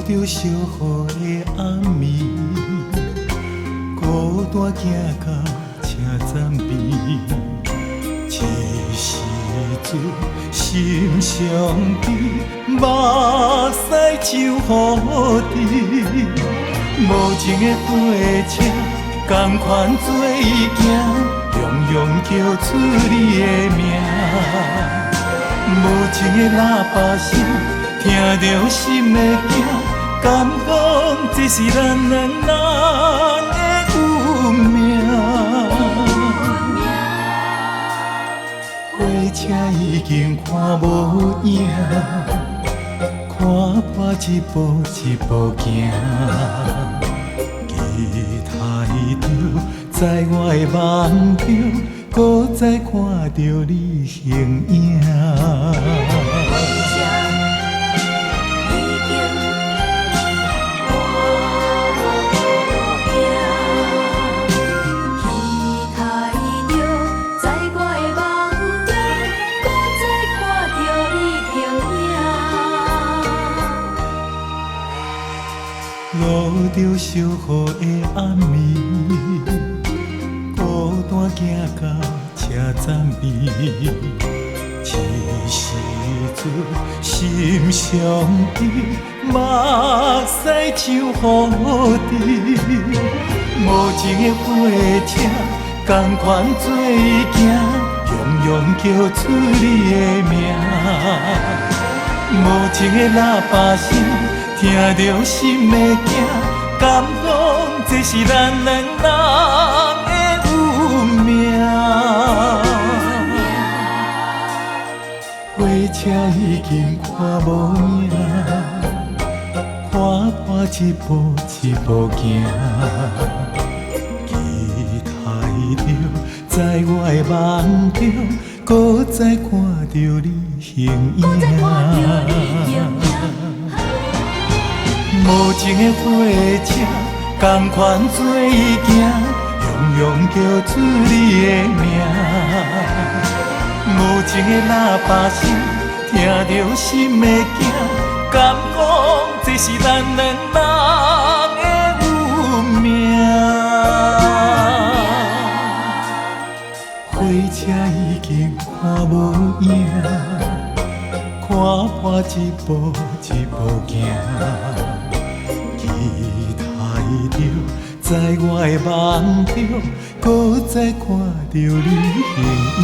着烧雨的暗暝，孤单行到车站边，一时阵心伤悲，目屎就雨滴。无情的火车，同款做伊行，永永叫出你的名。无情的喇叭声，听着心会惊，敢讲这是咱两人的运命？火车已经看无影，看破一步一步行，期待着在我的梦中，搁再看到你形影。路着烧雨的暗暝，孤单行到车站边，一时阵心伤悲，目屎像雨滴。无情的火车，同款做伊行，永永叫出你的名。无情的喇叭声，听着心会惊，敢讲这是咱两人的运命？火车已经看无影，看破一步一步行，期待着在我的梦中，搁再看到你形影。无情的火车，同款做伊行，永永叫出你的名。无情的喇叭声，听着心会惊，敢讲这是咱两人的运命？火车已经看无影，看破一步一步行。期待着在我的梦中，搁再看到你形影。